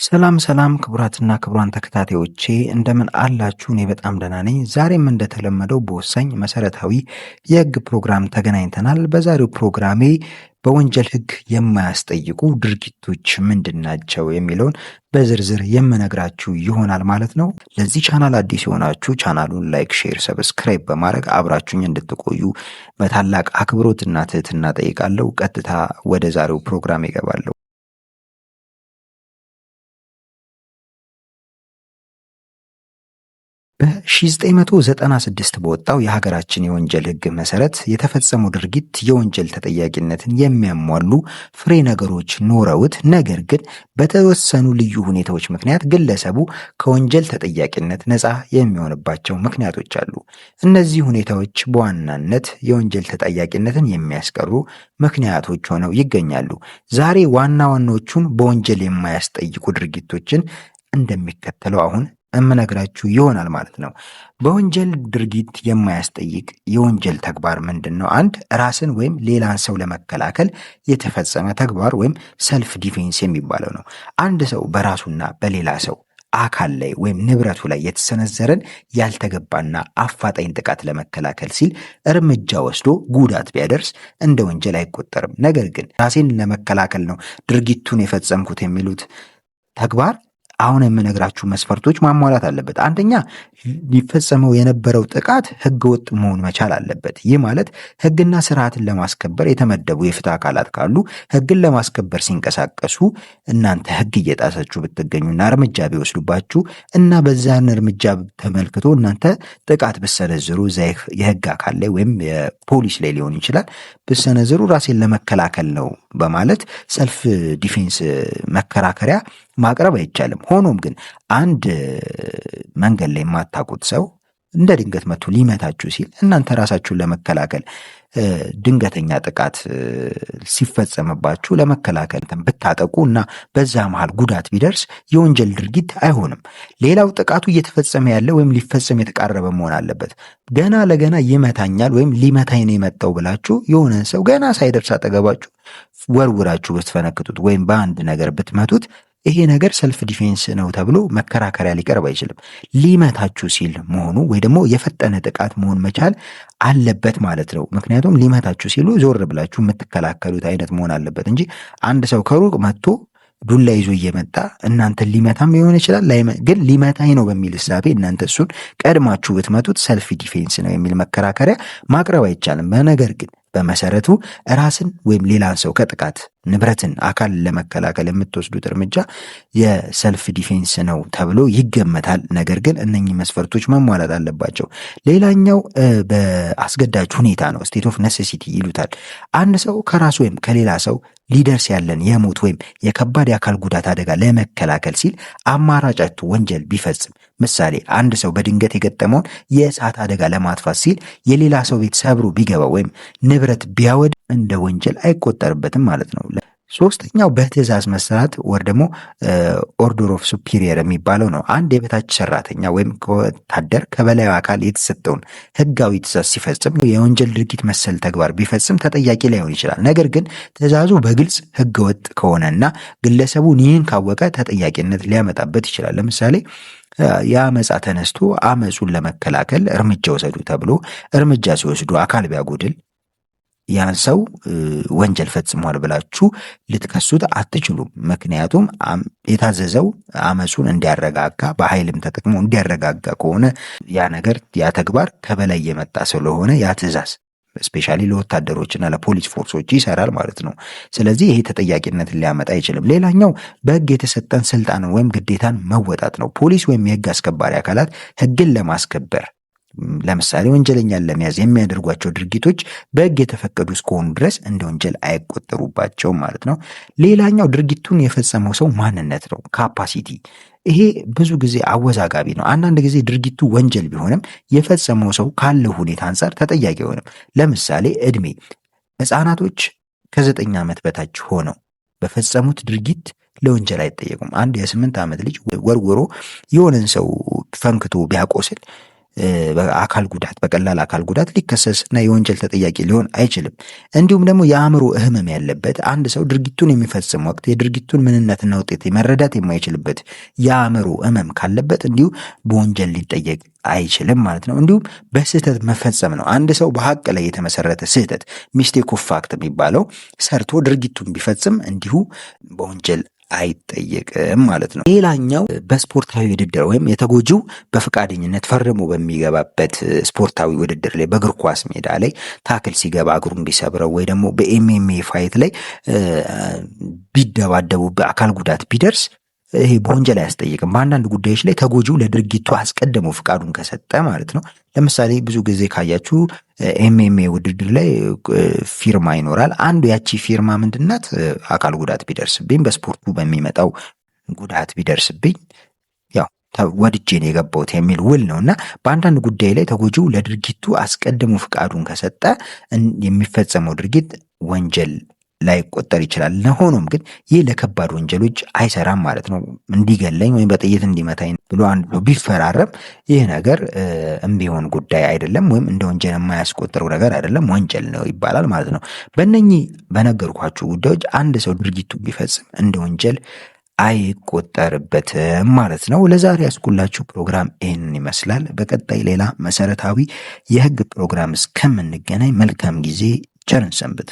ሰላም ሰላም ክቡራትና ክቡራን ተከታታዮቼ እንደምን አላችሁ? እኔ በጣም ደህና ነኝ። ዛሬም እንደተለመደው በወሳኝ መሰረታዊ የህግ ፕሮግራም ተገናኝተናል። በዛሬው ፕሮግራሜ በወንጀል ህግ የማያስጠይቁ ድርጊቶች ምንድናቸው የሚለውን በዝርዝር የምነግራችሁ ይሆናል ማለት ነው። ለዚህ ቻናል አዲስ የሆናችሁ ቻናሉን ላይክ፣ ሼር፣ ሰብስክራይብ በማድረግ አብራችሁኝ እንድትቆዩ በታላቅ አክብሮትና ትህትና ጠይቃለሁ። ቀጥታ ወደ ዛሬው ፕሮግራም ይገባለሁ። በ1996 በወጣው የሀገራችን የወንጀል ህግ መሰረት የተፈጸሙ ድርጊት የወንጀል ተጠያቂነትን የሚያሟሉ ፍሬ ነገሮች ኖረውት ነገር ግን በተወሰኑ ልዩ ሁኔታዎች ምክንያት ግለሰቡ ከወንጀል ተጠያቂነት ነፃ የሚሆንባቸው ምክንያቶች አሉ። እነዚህ ሁኔታዎች በዋናነት የወንጀል ተጠያቂነትን የሚያስቀሩ ምክንያቶች ሆነው ይገኛሉ። ዛሬ ዋና ዋናዎቹን በወንጀል የማያስጠይቁ ድርጊቶችን እንደሚከተለው አሁን እምነግራችሁ ይሆናል ማለት ነው። በወንጀል ድርጊት የማያስጠይቅ የወንጀል ተግባር ምንድን ነው? አንድ ራስን ወይም ሌላን ሰው ለመከላከል የተፈጸመ ተግባር ወይም ሰልፍ ዲፌንስ የሚባለው ነው። አንድ ሰው በራሱና በሌላ ሰው አካል ላይ ወይም ንብረቱ ላይ የተሰነዘረን ያልተገባና አፋጣኝ ጥቃት ለመከላከል ሲል እርምጃ ወስዶ ጉዳት ቢያደርስ እንደ ወንጀል አይቆጠርም። ነገር ግን ራሴን ለመከላከል ነው ድርጊቱን የፈጸምኩት የሚሉት ተግባር አሁን የምነግራችሁ መስፈርቶች ማሟላት አለበት። አንደኛ ሊፈጸመው የነበረው ጥቃት ህገወጥ መሆን መቻል አለበት። ይህ ማለት ህግና ስርዓትን ለማስከበር የተመደቡ የፍትህ አካላት ካሉ ህግን ለማስከበር ሲንቀሳቀሱ እናንተ ህግ እየጣሳችሁ ብትገኙና እርምጃ ቢወስዱባችሁ እና በዛን እርምጃ ተመልክቶ እናንተ ጥቃት ብሰነዝሩ የህግ አካል ላይ ወይም የፖሊስ ላይ ሊሆን ይችላል ብሰነዝሩ ራሴን ለመከላከል ነው በማለት ሰልፍ ዲፌንስ መከራከሪያ ማቅረብ አይቻልም። ሆኖም ግን አንድ መንገድ ላይ የማታውቁት ሰው እንደ ድንገት መጥቶ ሊመታችሁ ሲል እናንተ ራሳችሁን ለመከላከል ድንገተኛ ጥቃት ሲፈጸምባችሁ ለመከላከል ብታጠቁ እና በዛ መሃል ጉዳት ቢደርስ የወንጀል ድርጊት አይሆንም። ሌላው ጥቃቱ እየተፈጸመ ያለ ወይም ሊፈጸም የተቃረበ መሆን አለበት። ገና ለገና ይመታኛል ወይም ሊመታኝ ነው የመጣው ብላችሁ የሆነ ሰው ገና ሳይደርስ አጠገባችሁ ወርውራችሁ ብትፈነክቱት ወይም በአንድ ነገር ብትመቱት ይሄ ነገር ሰልፍ ዲፌንስ ነው ተብሎ መከራከሪያ ሊቀርብ አይችልም። ሊመታችሁ ሲል መሆኑ ወይ ደግሞ የፈጠነ ጥቃት መሆን መቻል አለበት ማለት ነው። ምክንያቱም ሊመታችሁ ሲሉ ዞር ብላችሁ የምትከላከሉት አይነት መሆን አለበት እንጂ አንድ ሰው ከሩቅ መጥቶ ዱላ ይዞ እየመጣ እናንተን ሊመታም ሊሆን ይችላል፣ ግን ሊመታኝ ነው በሚል እሳቤ እናንተ እሱን ቀድማችሁ ብትመቱት ሰልፍ ዲፌንስ ነው የሚል መከራከሪያ ማቅረብ አይቻልም። ነገር ግን በመሰረቱ ራስን ወይም ሌላን ሰው ከጥቃት ንብረትን፣ አካል ለመከላከል የምትወስዱት እርምጃ የሰልፍ ዲፌንስ ነው ተብሎ ይገመታል። ነገር ግን እነኚህ መስፈርቶች መሟላት አለባቸው። ሌላኛው በአስገዳጅ ሁኔታ ነው፣ ስቴት ኦፍ ኔሴሲቲ ይሉታል። አንድ ሰው ከራሱ ወይም ከሌላ ሰው ሊደርስ ያለን የሞት ወይም የከባድ የአካል ጉዳት አደጋ ለመከላከል ሲል አማራጭ አጥቶ ወንጀል ቢፈጽም፣ ምሳሌ አንድ ሰው በድንገት የገጠመውን የእሳት አደጋ ለማጥፋት ሲል የሌላ ሰው ቤት ሰብሮ ቢገባ ወይም ንብረት ቢያወድ እንደ ወንጀል አይቆጠርበትም ማለት ነው። ሶስተኛው በትእዛዝ መሰራት ወር ደግሞ ኦርደር ኦፍ ሱፒሪየር የሚባለው ነው። አንድ የበታች ሰራተኛ ወይም ወታደር ከበላዩ አካል የተሰጠውን ህጋዊ ትእዛዝ ሲፈጽም የወንጀል ድርጊት መሰል ተግባር ቢፈጽም ተጠያቂ ላይሆን ይችላል። ነገር ግን ትእዛዙ በግልጽ ህገወጥ ከሆነና ግለሰቡ ይህን ካወቀ ተጠያቂነት ሊያመጣበት ይችላል። ለምሳሌ የአመፃ ተነስቶ አመፁን ለመከላከል እርምጃ ወሰዱ ተብሎ እርምጃ ሲወስዱ አካል ቢያጎድል ያን ሰው ወንጀል ፈጽሟል ብላችሁ ልትከሱት አትችሉም። ምክንያቱም የታዘዘው አመፁን እንዲያረጋጋ በኃይልም ተጠቅሞ እንዲያረጋጋ ከሆነ ያ ተግባር ከበላይ የመጣ ስለሆነ ያ ትእዛዝ ስፔሻሊ ለወታደሮችና ለፖሊስ ፎርሶች ይሰራል ማለት ነው። ስለዚህ ይሄ ተጠያቂነትን ሊያመጣ አይችልም። ሌላኛው በህግ የተሰጠን ስልጣን ወይም ግዴታን መወጣት ነው። ፖሊስ ወይም የህግ አስከባሪ አካላት ህግን ለማስከበር ለምሳሌ ወንጀለኛን ለመያዝ የሚያደርጓቸው ድርጊቶች በህግ የተፈቀዱ እስከሆኑ ድረስ እንደ ወንጀል አይቆጠሩባቸውም ማለት ነው። ሌላኛው ድርጊቱን የፈጸመው ሰው ማንነት ነው፣ ካፓሲቲ። ይሄ ብዙ ጊዜ አወዛጋቢ ነው። አንዳንድ ጊዜ ድርጊቱ ወንጀል ቢሆንም የፈጸመው ሰው ካለው ሁኔታ አንጻር ተጠያቂ አይሆንም። ለምሳሌ እድሜ፣ ህፃናቶች ከ9 ዓመት በታች ሆነው በፈጸሙት ድርጊት ለወንጀል አይጠየቁም። አንድ የ8 ዓመት ልጅ ወርውሮ የሆነን ሰው ፈንክቶ ቢያቆስል በአካል ጉዳት በቀላል አካል ጉዳት ሊከሰስ እና የወንጀል ተጠያቂ ሊሆን አይችልም። እንዲሁም ደግሞ የአእምሮ ህመም ያለበት አንድ ሰው ድርጊቱን የሚፈጽም ወቅት የድርጊቱን ምንነትና ውጤት መረዳት የማይችልበት የአእምሮ ህመም ካለበት እንዲሁ በወንጀል ሊጠየቅ አይችልም ማለት ነው። እንዲሁም በስህተት መፈጸም ነው። አንድ ሰው በሀቅ ላይ የተመሰረተ ስህተት ሚስቴክ ኦፍ ፋክት የሚባለው ሰርቶ ድርጊቱን ቢፈጽም እንዲሁ በወንጀል አይጠየቅም ማለት ነው። ሌላኛው በስፖርታዊ ውድድር ወይም የተጎጂው በፈቃደኝነት ፈርሞ በሚገባበት ስፖርታዊ ውድድር ላይ በእግር ኳስ ሜዳ ላይ ታክል ሲገባ እግሩን ቢሰብረው ወይ ደግሞ በኤምኤምኤ ፋይት ላይ ቢደባደቡ በአካል ጉዳት ቢደርስ ይሄ በወንጀል አያስጠይቅም። በአንዳንድ ጉዳዮች ላይ ተጎጂው ለድርጊቱ አስቀድሞ ፍቃዱን ከሰጠ ማለት ነው። ለምሳሌ ብዙ ጊዜ ካያችሁ ኤምኤምኤ ውድድር ላይ ፊርማ ይኖራል። አንዱ ያቺ ፊርማ ምንድናት? አካል ጉዳት ቢደርስብኝ በስፖርቱ በሚመጣው ጉዳት ቢደርስብኝ ያው ወድጄ ነው የገባሁት የሚል ውል ነው እና በአንዳንድ ጉዳይ ላይ ተጎጂው ለድርጊቱ አስቀድሞ ፍቃዱን ከሰጠ የሚፈጸመው ድርጊት ወንጀል ላይቆጠር ይችላል። ሆኖም ግን ይህ ለከባድ ወንጀሎች አይሰራም ማለት ነው። እንዲገለኝ ወይም በጥይት እንዲመታኝ ብሎ አንድ ቢፈራረም ይህ ነገር እምቢሆን ጉዳይ አይደለም፣ ወይም እንደ ወንጀል የማያስቆጥረው ነገር አይደለም፣ ወንጀል ነው ይባላል ማለት ነው። በእነኚህ በነገርኳችሁ ጉዳዮች አንድ ሰው ድርጊቱ ቢፈጽም እንደ ወንጀል አይቆጠርበትም ማለት ነው። ለዛሬ ያስኩላችሁ ፕሮግራም ይህንን ይመስላል። በቀጣይ ሌላ መሰረታዊ የህግ ፕሮግራም እስከምንገናኝ መልካም ጊዜ፣ ቸርን ሰንብት።